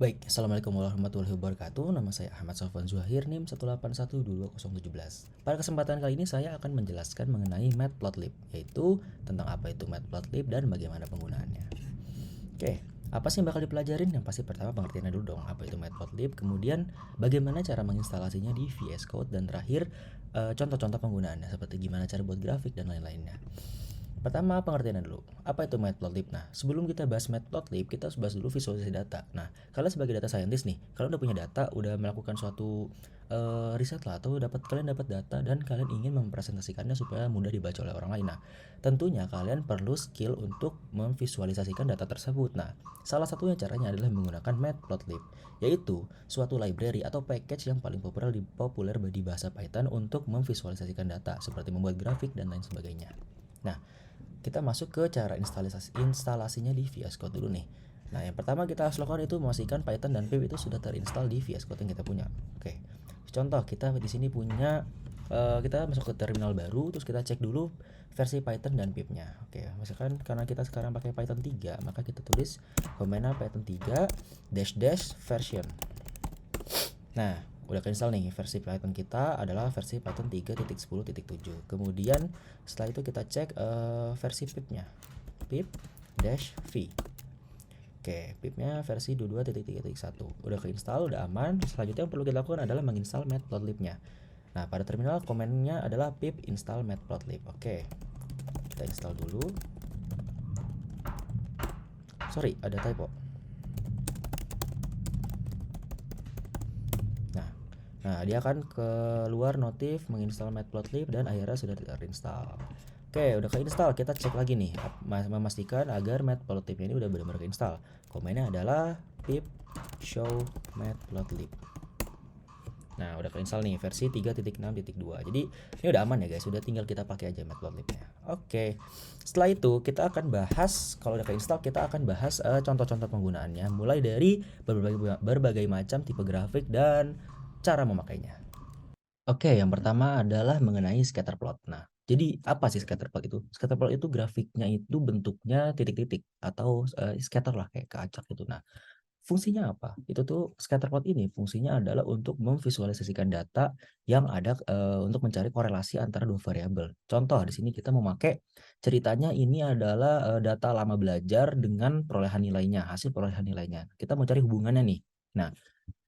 Baik, Assalamualaikum warahmatullahi wabarakatuh. Nama saya Ahmad Sofwan Zuhair, NIM 181220017. Pada kesempatan kali ini saya akan menjelaskan mengenai Matplotlib, yaitu tentang apa itu Matplotlib dan bagaimana penggunaannya. Oke, apa sih yang bakal dipelajarin? Yang pasti pertama pengertiannya dulu dong, apa itu Matplotlib, kemudian bagaimana cara menginstalasinya di VS Code, dan terakhir contoh-contoh penggunaannya seperti gimana cara buat grafik dan lain-lainnya. Pertama, pengertiannya dulu. Apa itu Matplotlib? Nah, sebelum kita bahas Matplotlib, kita harus bahas dulu visualisasi data. Nah, kalian sebagai data scientist nih, kalian udah punya data, udah melakukan suatu riset lah, atau kalian dapat data dan kalian ingin mempresentasikannya supaya mudah dibaca oleh orang lain. Nah, tentunya kalian perlu skill untuk memvisualisasikan data tersebut. Nah, salah satunya caranya adalah menggunakan Matplotlib, yaitu suatu library atau package yang paling populer di bahasa Python untuk memvisualisasikan data, seperti membuat grafik dan lain sebagainya. Nah, kita masuk ke cara instalasinya di VS Code dulu nih. Nah, yang pertama kita harus lakukan itu memastikan Python dan pip itu sudah terinstall di VS Code yang kita punya. Oke. Contoh, kita di sini punya kita masuk ke terminal baru, terus kita cek dulu versi Python dan pipnya. Oke, misalkan karena kita sekarang pakai Python 3, maka kita tulis command Python 3 dash version. Nah, udah keinstall nih, versi Python kita adalah versi Python 3.10.7. Kemudian setelah itu kita cek versi pipnya, pip dash v. Oke, pipnya versi 22.3.1. Udah keinstall, udah aman. Selanjutnya yang perlu kita lakukan adalah menginstal matplotlibnya. Nah, pada terminal komennya adalah pip install matplotlib. Oke, kita install dulu. Sorry, ada typo. Nah, dia akan keluar notif menginstal Matplotlib dan akhirnya sudah terinstall. Oke, udah keinstall. Kita cek lagi nih, memastikan agar Matplotlib ini udah benar-benar keinstall. Komennya adalah pip show matplotlib. Nah, udah keinstall nih versi 3.6.2. Jadi ini udah aman ya guys, sudah tinggal kita pakai aja matplotlibnya. Oke, setelah itu kita akan bahas, kalau udah keinstall kita akan bahas contoh-contoh penggunaannya, mulai dari berbagai macam tipe grafik dan cara memakainya. Oke, yang pertama adalah mengenai scatterplot. Nah, jadi apa sih scatterplot itu? Scatterplot itu grafiknya itu bentuknya titik-titik atau scatter lah, kayak keacak gitu. Nah, fungsinya apa? Itu tuh scatterplot ini fungsinya adalah untuk memvisualisasikan data yang ada untuk mencari korelasi antara dua variabel. Contoh di sini kita memakai ceritanya ini adalah data lama belajar dengan perolehan nilainya, hasil perolehan nilainya. Kita mau cari hubungannya nih. Nah,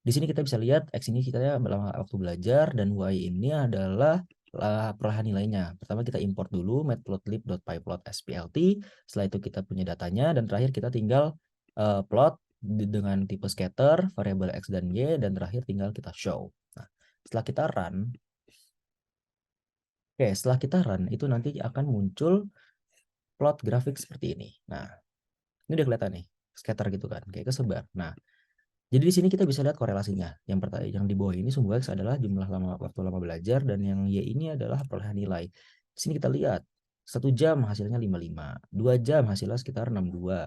di sini kita bisa lihat X ini kita waktu belajar dan Y ini adalah perolehan nilainya. Pertama kita import dulu matplotlib.pyplot.splt. Setelah itu kita punya datanya dan terakhir kita tinggal plot dengan tipe scatter, variabel X dan Y, dan terakhir tinggal kita show. Nah, setelah kita run, setelah kita run itu nanti akan muncul plot grafik seperti ini. Nah, ini udah kelihatan nih, scatter gitu kan, kayak kesebar. Nah, jadi di sini kita bisa lihat korelasinya. Yang pertama, yang di bawah ini sumbu X adalah jumlah waktu lama belajar, dan yang Y ini adalah perolehan nilai. Di sini kita lihat 1 jam hasilnya 55, 2 jam hasilnya sekitar 62,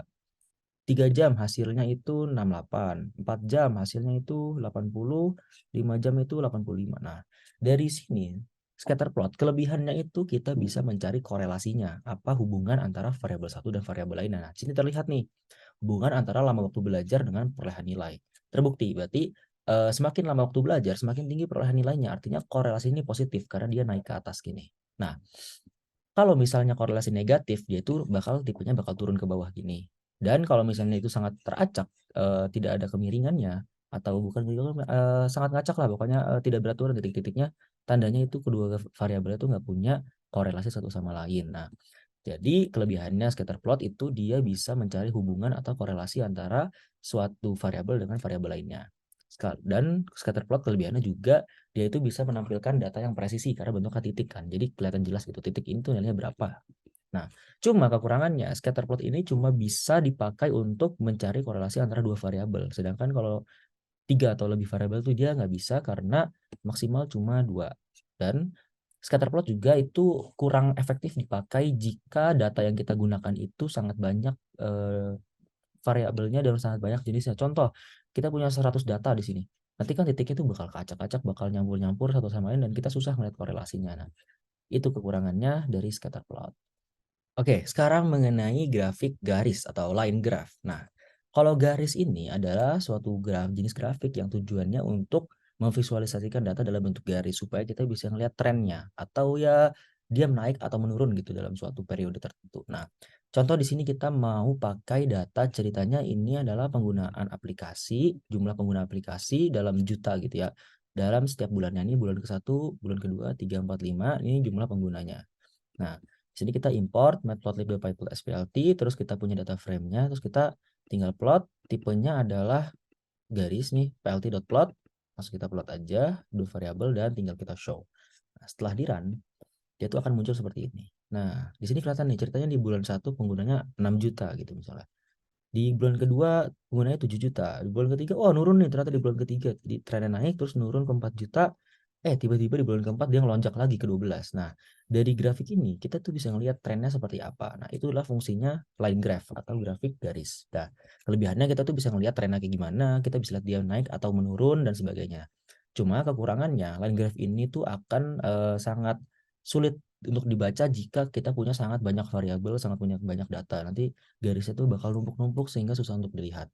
3 jam hasilnya itu 68, 4 jam hasilnya itu 80, 5 jam itu 85. Nah, dari sini scatter plot kelebihannya itu kita bisa mencari korelasinya, apa hubungan antara variabel satu dan variabel lain. Nah, sini terlihat nih hubungan antara lama waktu belajar dengan perolehan nilai. Terbukti, berarti semakin lama waktu belajar, semakin tinggi perolehan nilainya. Artinya korelasi ini positif karena dia naik ke atas gini. Nah, kalau misalnya korelasi negatif, dia itu tipenya bakal turun ke bawah gini. Dan kalau misalnya itu sangat teracak, tidak ada kemiringannya, atau bukan sangat ngacak lah, pokoknya tidak beraturan titik-titiknya, tandanya itu kedua variabel itu nggak punya korelasi satu sama lain. Nah, jadi kelebihannya scatterplot itu dia bisa mencari hubungan atau korelasi antara suatu variabel dengan variabel lainnya. Dan scatterplot kelebihannya juga dia itu bisa menampilkan data yang presisi karena bentuknya titik kan. Jadi kelihatan jelas gitu titik ini tuh nilainya berapa. Nah, cuma kekurangannya scatterplot ini cuma bisa dipakai untuk mencari korelasi antara dua variabel. Sedangkan kalau 3 atau lebih variabel tuh dia nggak bisa karena maksimal cuma 2. Dan scatterplot juga itu kurang efektif dipakai jika data yang kita gunakan itu sangat banyak variabelnya dan sangat banyak jenisnya. Contoh, kita punya 100 data di sini. Nanti kan titiknya itu bakal kacak-kacak, bakal nyampur-nyampur satu sama lain dan kita susah melihat korelasinya. Nah, itu kekurangannya dari scatterplot. Oke, sekarang mengenai grafik garis atau line graph. Nah, Kalau garis ini adalah suatu jenis grafik yang tujuannya untuk memvisualisasikan data dalam bentuk garis supaya kita bisa ngelihat trennya atau ya dia naik atau menurun gitu dalam suatu periode tertentu. Nah, contoh di sini kita mau pakai data ceritanya ini adalah penggunaan aplikasi, jumlah pengguna aplikasi dalam juta gitu ya. Dalam setiap bulannya ini bulan ke-1, bulan kedua, 3, 4, 5 ini jumlah penggunanya. Nah, di sini kita import matplotlib.pyplot.splt, terus kita punya data frame-nya, terus kita tinggal plot, tipenya adalah garis nih, plt.plot, langsung kita plot aja, do variable, dan tinggal kita show. Nah, setelah di run, dia tuh akan muncul seperti ini. Nah, di sini kelihatan nih, ceritanya di bulan 1 penggunanya 6 juta gitu misalnya. Di bulan kedua penggunanya 7 juta, di bulan ketiga, oh nurun nih ternyata di bulan ketiga, jadi trennya naik terus nurun ke 4 juta, tiba-tiba di bulan keempat dia ngelonjak lagi ke 12. Nah, dari grafik ini kita tuh bisa ngelihat trennya seperti apa. Nah, itulah fungsinya line graph atau grafik garis. Nah, kelebihannya kita tuh bisa ngelihat trennya kayak gimana, kita bisa lihat dia naik atau menurun dan sebagainya. Cuma kekurangannya line graph ini tuh akan sangat sulit untuk dibaca jika kita punya sangat banyak variabel, sangat punya banyak data. Nanti garisnya tuh bakal numpuk-numpuk sehingga susah untuk dilihat.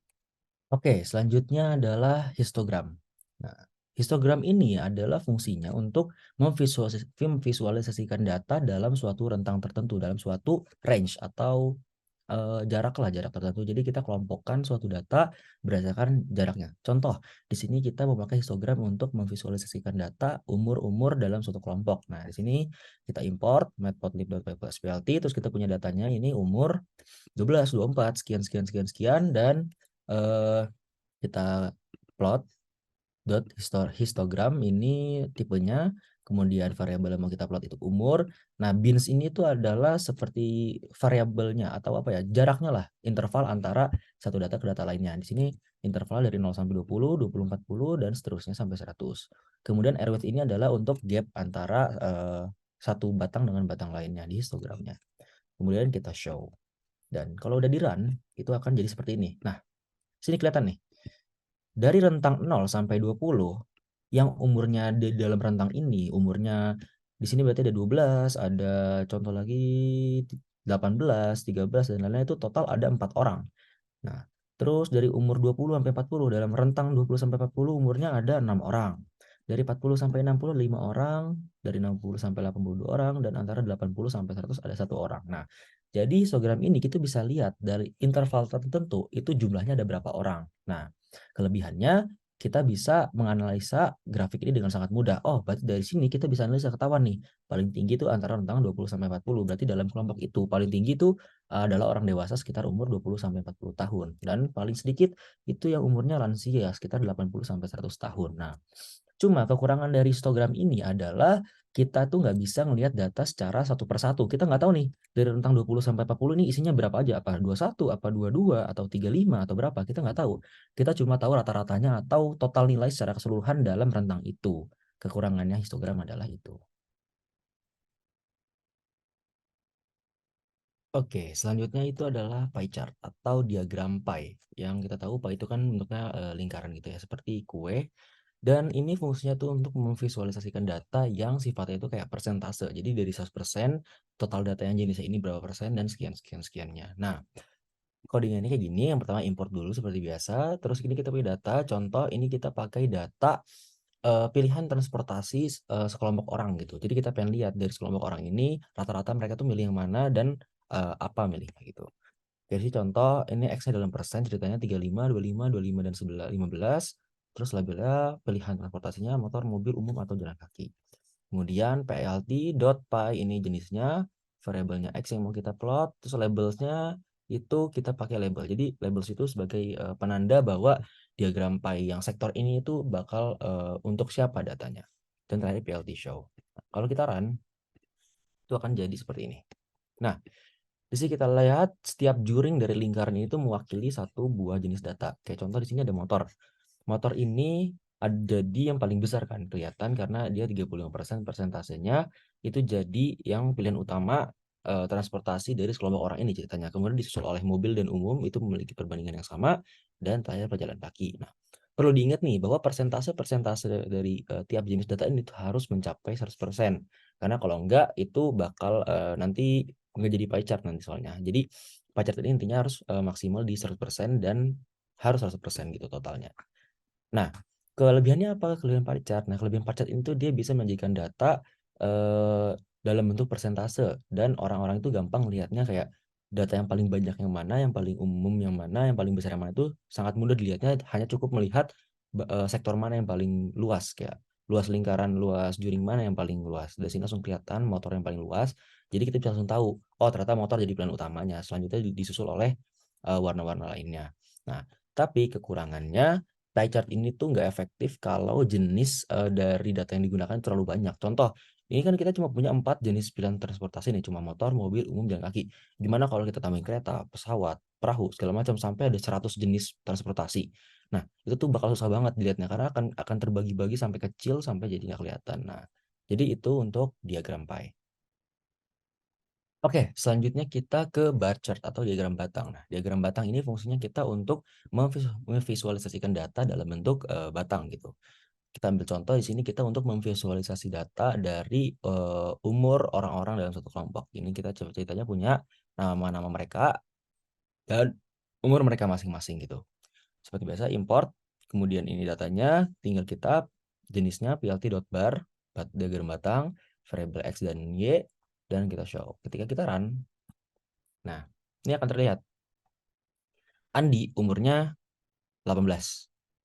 Oke, selanjutnya adalah histogram. Nah, histogram ini adalah fungsinya untuk memvisualisasikan data dalam suatu rentang tertentu, dalam suatu range atau jarak tertentu. Jadi kita kelompokkan suatu data berdasarkan jaraknya. Contoh, di sini kita memakai histogram untuk memvisualisasikan data umur-umur dalam suatu kelompok. Nah, di sini kita import matplotlib.pyplot.splt, terus kita punya datanya ini umur 12, 24, sekian, sekian, sekian, sekian, dan eh, kita plot histogram ini tipenya, kemudian variabel yang mau kita plot itu umur. Nah, bins ini tuh adalah seperti variabelnya atau apa ya, jaraknya lah, interval antara satu data ke data lainnya. Di sini interval dari 0 sampai 20, 20, 40, dan seterusnya sampai 100. Kemudian arrowhead ini adalah untuk gap antara satu batang dengan batang lainnya di histogramnya. Kemudian kita show. Dan kalau udah di run, itu akan jadi seperti ini. Nah, sini kelihatan nih. Dari rentang 0 sampai 20, yang umurnya di dalam rentang ini, umurnya di sini berarti ada 12, ada contoh lagi 18, 13, dan lain-lain, itu total ada 4 orang. Nah, terus dari umur 20 sampai 40, dalam rentang 20 sampai 40 umurnya ada 6 orang. Dari 40 sampai 60 5 orang, dari 60 sampai 82 orang, dan antara 80 sampai 100 ada 1 orang. Nah, jadi histogram ini kita bisa lihat dari interval tertentu itu jumlahnya ada berapa orang. Nah, kelebihannya kita bisa menganalisa grafik ini dengan sangat mudah. Oh, berarti dari sini kita bisa analisa ketahuan nih. Paling tinggi itu antara rentang 20 sampai 40. Berarti dalam kelompok itu paling tinggi itu adalah orang dewasa sekitar umur 20 sampai 40 tahun, dan paling sedikit itu yang umurnya lansia sekitar 80 sampai 100 tahun. Nah, cuma kekurangan dari histogram ini adalah kita tuh nggak bisa ngelihat data secara satu persatu. Kita nggak tahu nih dari rentang 20 sampai 40 ini isinya berapa aja, apa 21, apa 22, atau 35, atau berapa, kita nggak tahu. Kita cuma tahu rata-ratanya atau total nilai secara keseluruhan dalam rentang itu. Kekurangannya histogram adalah itu. Oke, selanjutnya itu adalah pie chart atau diagram pie. Yang kita tahu pie itu kan bentuknya lingkaran gitu ya, seperti kue. Dan ini fungsinya tuh untuk memvisualisasikan data yang sifatnya itu kayak persentase. Jadi dari 100%, total data yang jenisnya ini berapa persen, dan sekian, sekian, sekiannya. Nah, codingannya kayak gini. Yang pertama import dulu seperti biasa. Terus ini kita punya data. Contoh ini kita pakai data pilihan transportasi sekelompok orang gitu. Jadi kita pengen lihat dari sekelompok orang ini rata-rata mereka tuh milih yang mana dan apa milihnya gitu. Jadi contoh ini X-nya dalam persen, ceritanya 35, 25, 25, dan 15. Terus labelnya pilihan transportasinya motor, mobil, umum, atau jalan kaki. Kemudian plt.py ini jenisnya, variabelnya X yang mau kita plot, terus labelsnya itu kita pakai label. Jadi labels itu sebagai penanda bahwa diagram pie yang sektor ini itu bakal untuk siapa datanya. Dan terakhir plt show. Nah, kalau kita run, itu akan jadi seperti ini. Nah, di sini kita lihat setiap juring dari lingkaran ini tuh mewakili satu buah jenis data. Kayak contoh di sini ada motor. Motor ini ada di yang paling besar kan, kelihatan karena dia 35% persentasenya itu jadi yang pilihan utama transportasi dari sekelompok orang ini ceritanya. Kemudian disusul oleh mobil dan umum itu memiliki perbandingan yang sama, dan terakhir pejalan kaki. Nah, perlu diingat nih bahwa persentase-persentase dari tiap jenis data ini tuh harus mencapai 100%. Karena kalau enggak itu bakal nanti nggak jadi pie chart nanti soalnya. Jadi pie chart ini intinya harus maksimal di 100% dan harus 100% gitu totalnya. Nah, kelebihannya apa? Kelebihan pie chart. Nah, kelebihan pie chart ini tuh dia bisa menyajikan data dalam bentuk persentase dan orang-orang itu gampang lihatnya kayak data yang paling banyak yang mana, yang paling umum yang mana, yang paling besar yang mana itu sangat mudah dilihatnya, hanya cukup melihat sektor mana yang paling luas, kayak luas lingkaran, luas juring mana yang paling luas. Dari sini langsung kelihatan motor yang paling luas. Jadi kita bisa langsung tahu, oh ternyata motor jadi pilihan utamanya. Selanjutnya disusul oleh warna-warna lainnya. Nah, tapi kekurangannya pie chart ini tuh nggak efektif kalau jenis dari data yang digunakan terlalu banyak. Contoh, ini kan kita cuma punya 4 jenis pilihan transportasi nih, cuma motor, mobil, umum, jalan kaki. Gimana kalau kita tambahin kereta, pesawat, perahu, segala macam sampai ada 100 jenis transportasi. Nah, itu tuh bakal susah banget dilihatnya karena akan terbagi-bagi sampai kecil sampai jadi nggak kelihatan. Nah, jadi itu untuk diagram pie. Oke, selanjutnya kita ke bar chart atau diagram batang. Nah, diagram batang ini fungsinya kita untuk memvisualisasikan data dalam bentuk batang gitu. Kita ambil contoh di sini kita untuk memvisualisasi data dari umur orang-orang dalam satu kelompok. Ini kita ceritanya punya nama-nama mereka dan umur mereka masing-masing gitu. Seperti biasa import, kemudian ini datanya, tinggal kita jenisnya plt.bar, diagram batang, variable x dan y, dan kita show. Ketika kita run, nah ini akan terlihat. Andi umurnya 18,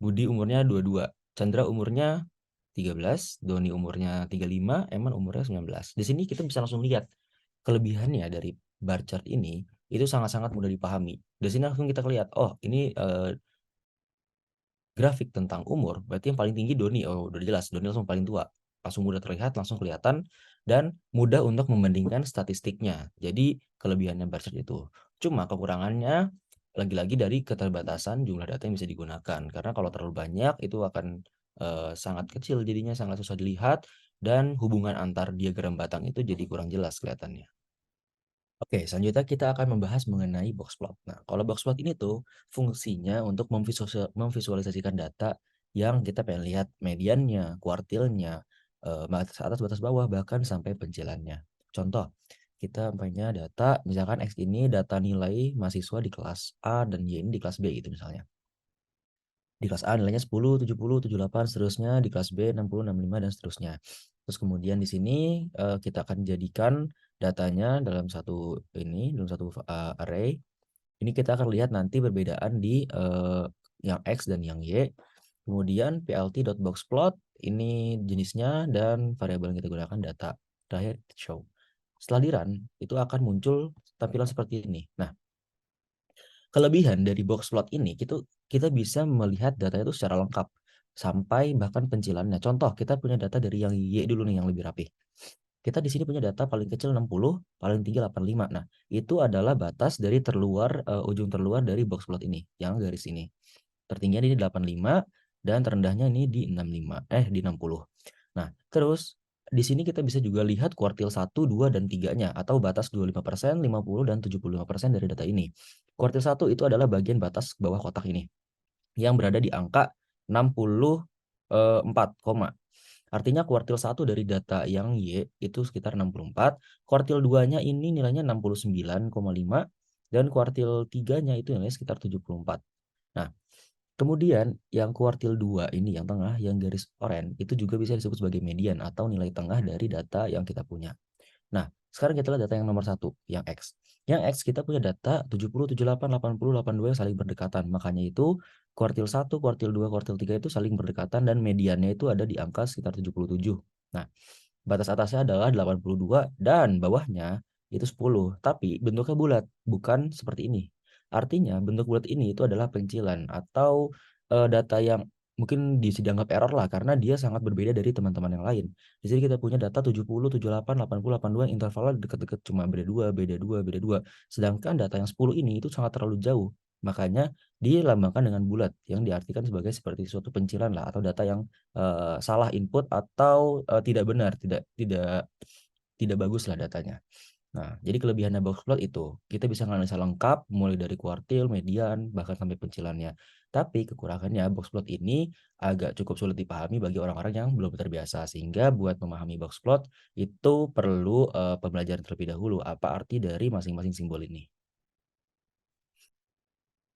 Budi umurnya 22, Chandra umurnya 13, Doni umurnya 35, Eman umurnya 19. Di sini kita bisa langsung lihat kelebihannya dari bar chart ini itu sangat-sangat mudah dipahami. Di sini langsung kita lihat, oh ini grafik tentang umur, berarti yang paling tinggi Doni. Oh, udah jelas, Doni langsung paling tua. Langsung mudah terlihat, langsung kelihatan, dan mudah untuk membandingkan statistiknya. Jadi, kelebihannya bar chart itu. Cuma kekurangannya, lagi-lagi dari keterbatasan jumlah data yang bisa digunakan. Karena kalau terlalu banyak, itu akan sangat kecil jadinya, sangat susah dilihat, dan hubungan antar diagram batang itu jadi kurang jelas kelihatannya. Oke, selanjutnya kita akan membahas mengenai box plot. Nah, kalau box plot ini tuh fungsinya untuk memvisualisasikan data yang kita pengen lihat mediannya, kuartilnya, batas atas, batas bawah, bahkan sampai pencilannya. Contoh, kita punya data, misalkan X ini data nilai mahasiswa di kelas A dan Y ini di kelas B gitu misalnya. Di kelas A nilainya 10, 70, 78, seterusnya. Di kelas B 60, 65, dan seterusnya. Terus kemudian di sini kita akan jadikan datanya dalam satu array. Ini kita akan lihat nanti perbedaan di yang X dan yang Y. Kemudian plt.boxplot ini jenisnya dan variabel yang kita gunakan data. Terakhir show. Setelah di run itu akan muncul tampilan seperti ini. Nah, kelebihan dari box plot ini kita bisa melihat datanya itu secara lengkap sampai bahkan pencilannya. Contoh, kita punya data dari yang Y dulu nih yang lebih rapi. Kita di sini punya data paling kecil 60, paling tinggi 85. Nah, itu adalah batas dari ujung terluar dari box plot ini, yang garis ini. Tertingginya ini 85 dan terendahnya ini di 60. Nah, terus di sini kita bisa juga lihat kuartil 1, 2, dan 3-nya atau batas 25%, 50, dan 75% dari data ini. Kuartil 1 itu adalah bagian batas bawah kotak ini yang berada di angka 64, artinya kuartil 1 dari data yang Y itu sekitar 64, kuartil 2-nya ini nilainya 69,5, dan kuartil 3-nya itu nilainya sekitar 74. Nah, kemudian yang kuartil 2 ini yang tengah, yang garis oranye, itu juga bisa disebut sebagai median atau nilai tengah dari data yang kita punya. Nah, sekarang kita lihat data yang nomor 1, yang X. Yang X kita punya data 70, 78, 80, 82 yang saling berdekatan. Makanya itu kuartil 1, kuartil 2, kuartil 3 itu saling berdekatan dan mediannya itu ada di angka sekitar 77. Nah, batas atasnya adalah 82 dan bawahnya itu 10, tapi bentuknya bulat, bukan seperti ini. Artinya bentuk bulat ini itu adalah pencilan atau data yang mungkin bisa dianggap error lah karena dia sangat berbeda dari teman-teman yang lain. Di sini kita punya data 70, 78, 80, 82 yang intervalnya dekat-dekat cuma beda 2, beda 2, beda 2. Sedangkan data yang 10 ini itu sangat terlalu jauh. Makanya dilambangkan dengan bulat yang diartikan sebagai seperti suatu pencilan lah atau data yang salah input atau tidak benar, tidak bagus lah datanya. Nah, jadi kelebihannya boxplot itu kita bisa menganalisa lengkap mulai dari kuartil, median, bahkan sampai pencilannya. Tapi kekurangannya boxplot ini agak cukup sulit dipahami bagi orang-orang yang belum terbiasa, sehingga buat memahami boxplot itu perlu pembelajaran terlebih dahulu apa arti dari masing-masing simbol ini.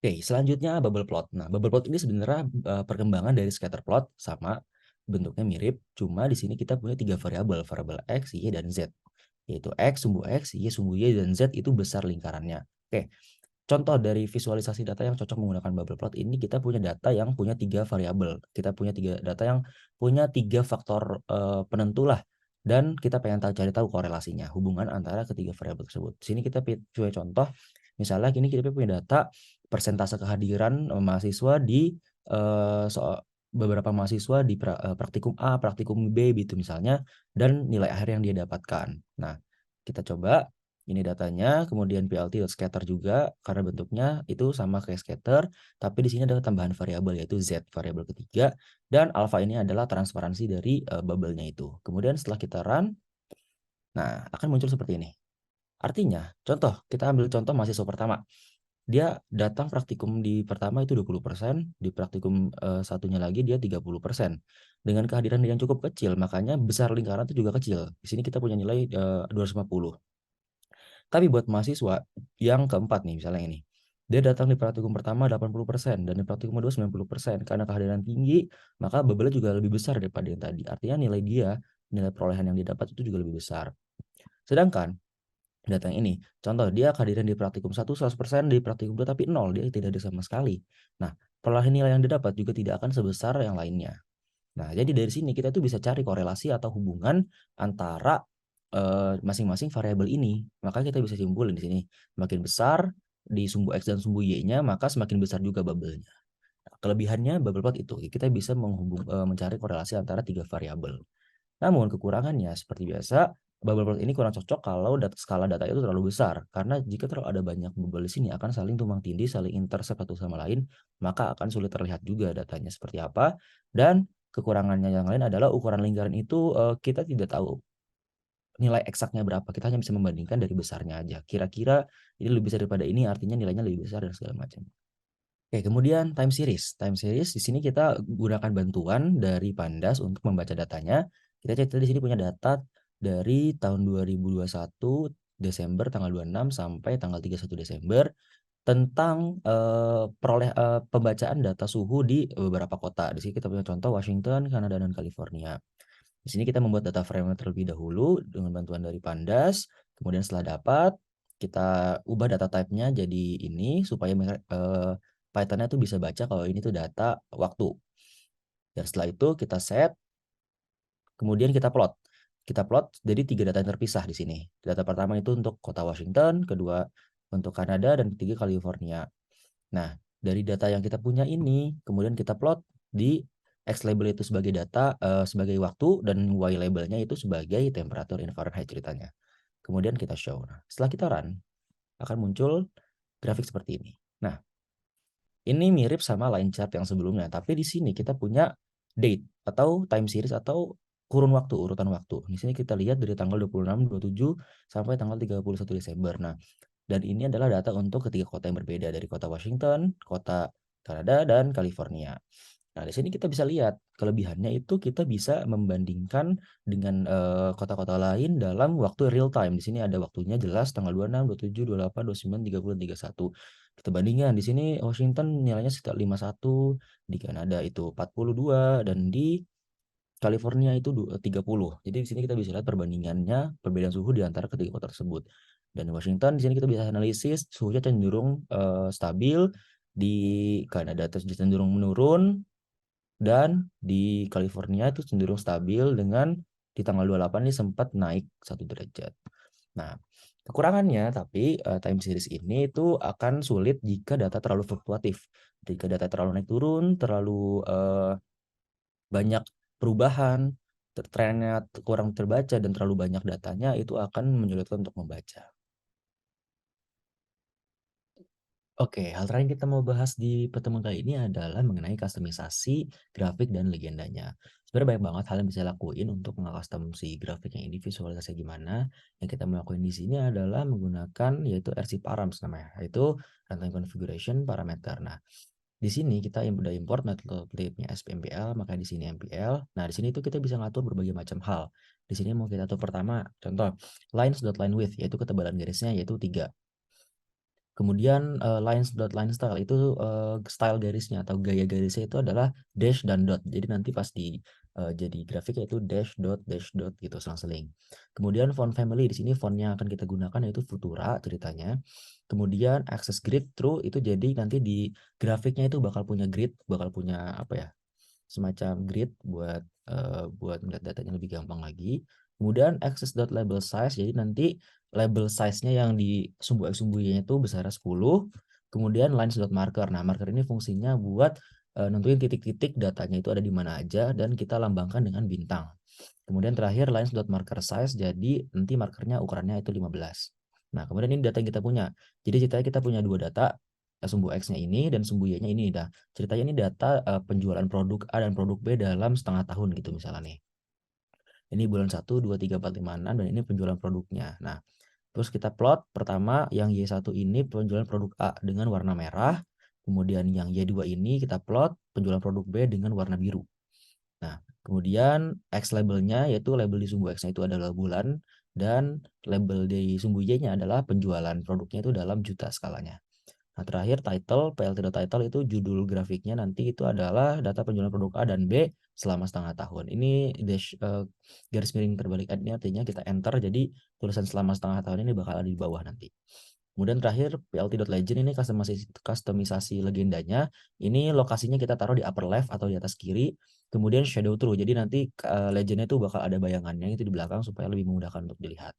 Oke, selanjutnya bubble plot. Nah, bubble plot ini sebenarnya perkembangan dari scatter plot, sama bentuknya mirip, cuma di sini kita punya 3 variabel, variabel X, Y, dan Z. Yaitu X, sumbu Y, dan Z itu besar lingkarannya. Oke, contoh dari visualisasi data yang cocok menggunakan bubble plot ini, kita punya data yang punya 3 variabel. Kita punya data yang punya 3 faktor penentu lah. Dan kita pengen cari tahu korelasinya, hubungan antara ketiga variabel tersebut. Di sini kita punya contoh, misalnya gini, kita punya data persentase kehadiran mahasiswa di beberapa mahasiswa di praktikum A, praktikum B gitu misalnya, dan nilai akhir yang dia dapatkan. Nah, kita coba ini datanya, kemudian plt.scatter juga karena bentuknya itu sama kayak scatter, tapi di sini ada tambahan variabel yaitu Z, variabel ketiga, dan alpha ini adalah transparansi dari bubble-nya itu. Kemudian setelah kita run, nah akan muncul seperti ini. Artinya, contoh, kita ambil contoh mahasiswa pertama. Dia datang praktikum di pertama itu 20%, di praktikum satunya lagi dia 30%. Dengan kehadiran yang cukup kecil, makanya besar lingkaran itu juga kecil. Di sini kita punya nilai 250. Tapi buat mahasiswa yang keempat nih, misalnya ini. Dia datang di praktikum pertama 80% dan di praktikum kedua 90%. Karena kehadiran tinggi, maka bubble juga lebih besar daripada yang tadi. Artinya nilai perolehan yang didapat itu juga lebih besar. Sedangkan data yang ini, contoh dia kehadiran di praktikum 1 100%, di praktikum 2 tapi 0, dia tidak ada sama sekali. Nah, perolehan nilai yang didapat juga tidak akan sebesar yang lainnya. Nah, jadi dari sini kita tuh bisa cari korelasi atau hubungan antara masing-masing variabel ini. Maka kita bisa simpulin di sini, makin besar di sumbu X dan sumbu Y-nya, maka semakin besar juga bubble-nya. Nah, kelebihannya bubble plot itu, kita bisa mencari korelasi antara 3 variabel. Namun kekurangannya seperti biasa, bubble plot ini kurang cocok kalau skala data itu terlalu besar. Karena jika terlalu ada banyak bubble di sini akan saling tumpang tindih, saling intercept satu sama lain, maka akan sulit terlihat juga datanya seperti apa. Dan kekurangannya yang lain adalah ukuran lingkaran itu kita tidak tahu nilai eksaknya berapa. Kita hanya bisa membandingkan dari besarnya aja. Kira-kira ini lebih besar daripada ini, artinya nilainya lebih besar dan segala macam. Oke, kemudian time series. Time series di sini kita gunakan bantuan dari Pandas untuk membaca datanya. Kita di sini punya data dari tahun 2021 Desember tanggal 26 sampai tanggal 31 Desember tentang pembacaan data suhu di beberapa kota. Di sini kita punya contoh Washington, Kanada, dan California. Di sini kita membuat data frame terlebih dahulu dengan bantuan dari Pandas. Kemudian setelah dapat, kita ubah data type-nya jadi ini supaya Python-nya tuh bisa baca kalau ini tuh data waktu. Dan setelah itu kita set, kemudian kita plot. Kita plot jadi 3 data yang terpisah di sini. Data pertama itu untuk kota Washington, kedua untuk Kanada, dan ketiga California. Nah, dari data yang kita punya ini, kemudian kita plot di X label itu sebagai data, sebagai waktu, dan Y labelnya itu sebagai temperatur in Fahrenheit ceritanya. Kemudian kita show. Nah, setelah kita run, akan muncul grafik seperti ini. Nah, ini mirip sama line chart yang sebelumnya, tapi di sini kita punya date atau time series atau kurun waktu, urutan waktu. Di sini kita lihat dari tanggal 26, 27 sampai tanggal 31 Desember. Nah, dan ini adalah data untuk ketiga kota yang berbeda dari kota Washington, kota Kanada, dan California. Nah, di sini kita bisa lihat kelebihannya itu kita bisa membandingkan dengan kota-kota lain dalam waktu real time. Di sini ada waktunya jelas tanggal 26, 27, 28, 29, 30, 31. Kita bandingkan di sini Washington nilainya sekitar 51, di Kanada itu 42, dan di California itu 30. Jadi di sini kita bisa lihat perbandingannya, perbedaan suhu di antara ketiga kota tersebut. Dan Washington di sini kita bisa analisis suhunya cenderung stabil, di Kanada terus cenderung menurun, dan di California itu cenderung stabil dengan di tanggal 28 ini sempat naik 1 derajat. Nah, kekurangannya tapi time series ini itu akan sulit jika data terlalu fluktuatif. Jika data terlalu naik turun, terlalu banyak perubahan, trennya kurang terbaca dan terlalu banyak datanya, itu akan menyulitkan untuk membaca. Oke, hal terakhir yang kita mau bahas di pertemuan kali ini adalah mengenai kustomisasi grafik dan legendanya. Sebenarnya banyak banget hal yang bisa lakuin untuk nge-custom si grafiknya ini, visualisasi gimana. Yang kita mau lakuin di sini adalah menggunakan yaitu RC params namanya, yaitu runtime configuration parameter. Nah, di sini kita udah import matplotlib-nya SPMPL, maka di sini MPL. Nah, di sini itu kita bisa ngatur berbagai macam hal. Di sini mau kita atur pertama, contoh lines.line width, yaitu ketebalan garisnya yaitu 3. Kemudian, lines style itu, style garisnya atau gaya garisnya itu adalah dash dan dot. Jadi nanti pas jadi grafiknya itu dash dot gitu selang-seling. Kemudian font family di sini font yang akan kita gunakan yaitu Futura ceritanya. Kemudian access grid true itu jadi nanti di grafiknya itu bakal punya grid, bakal punya apa ya, semacam grid buat melihat datanya lebih gampang lagi. Kemudian access.label size, jadi nanti label size-nya yang di sumbu X sumbu Y-nya itu besarnya 10. Kemudian lines.marker. Nah, marker ini fungsinya buat nentuin titik-titik datanya itu ada di mana aja dan kita lambangkan dengan bintang. Kemudian terakhir lines.marker size, jadi nanti markernya ukurannya itu 15. Nah, kemudian ini data yang kita punya. Jadi ceritanya kita punya dua data, sumbu X-nya ini dan sumbu Y-nya ini. Nah, ceritanya ini data penjualan produk A dan produk B dalam setengah tahun gitu misalnya nih. Ini bulan 1, 2, 3, 4, 5, 6 dan ini penjualan produknya. Nah, terus kita plot pertama yang Y1 ini penjualan produk A dengan warna merah, kemudian yang Y2 ini kita plot penjualan produk B dengan warna biru. Nah, kemudian X labelnya yaitu label di sumbu X-nya itu adalah bulan dan label di sumbu Y-nya adalah penjualan produknya itu dalam juta skalanya. Nah, terakhir title, plt.title itu judul grafiknya nanti itu adalah data penjualan produk A dan B selama setengah tahun. Ini garis miring terbalik ini artinya kita enter, jadi tulisan selama setengah tahun ini bakal ada di bawah nanti. Kemudian terakhir plt.legend ini kustomisasi legendanya. Ini lokasinya kita taruh di upper left atau di atas kiri. Kemudian shadow true. Jadi nanti legendnya itu bakal ada bayangannya itu di belakang supaya lebih memudahkan untuk dilihat.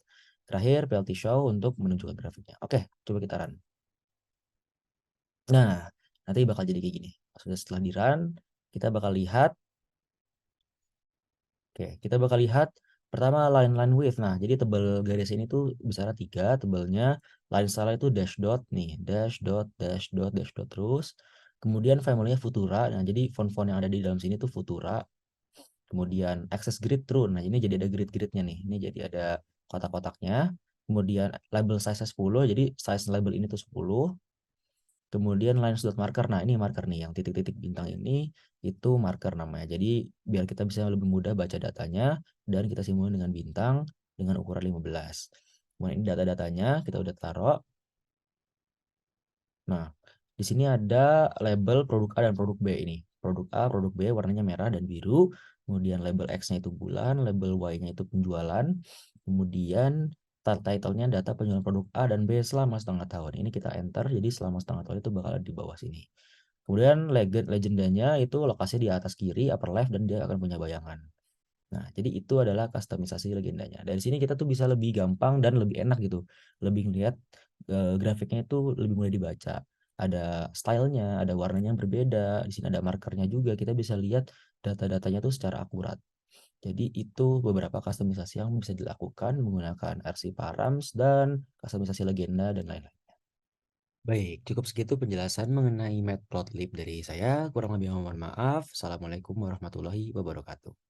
Terakhir plt show untuk menunjukkan grafiknya. Oke, coba kita run. Nah, nanti bakal jadi kayak gini. Setelah di-run, kita bakal lihat. Oke, kita bakal lihat pertama line width. Nah, jadi tebal garis ini tuh besarnya 3, tebalnya line style itu dash dot nih, dash dot dash dot dash dot terus. Kemudian family-nya Futura. Nah, jadi font-font yang ada di dalam sini tuh Futura. Kemudian access grid true. Nah, ini jadi ada grid-gridnya nih. Ini jadi ada kotak-kotaknya. Kemudian label size 10, jadi size label ini tuh 10. Kemudian lines.marker. Nah, ini marker nih, yang titik-titik bintang ini itu marker namanya. Jadi biar kita bisa lebih mudah baca datanya dan kita simulin dengan bintang dengan ukuran 15. Kemudian ini data-datanya kita udah taruh. Nah, di sini ada label produk A dan produk B ini. Produk A, produk B warnanya merah dan biru. Kemudian label X-nya itu bulan, label Y-nya itu penjualan. Kemudian title-nya data penjualan produk A dan B selama setengah tahun. Ini kita enter, jadi selama setengah tahun itu bakal ada di bawah sini. Kemudian legendanya itu lokasinya di atas kiri, upper left, dan dia akan punya bayangan. Nah, jadi itu adalah kustomisasi legendanya. Dari sini kita tuh bisa lebih gampang dan lebih enak gitu. Lebih ngelihat grafiknya itu lebih mudah dibaca. Ada stylenya, ada warnanya yang berbeda. Di sini ada markernya juga. Kita bisa lihat data-datanya tuh secara akurat. Jadi itu beberapa kustomisasi yang bisa dilakukan menggunakan RC Params dan kustomisasi legenda dan lain-lain. Baik, cukup segitu penjelasan mengenai Matplotlib dari saya. Kurang lebih mohon maaf. Assalamualaikum warahmatullahi wabarakatuh.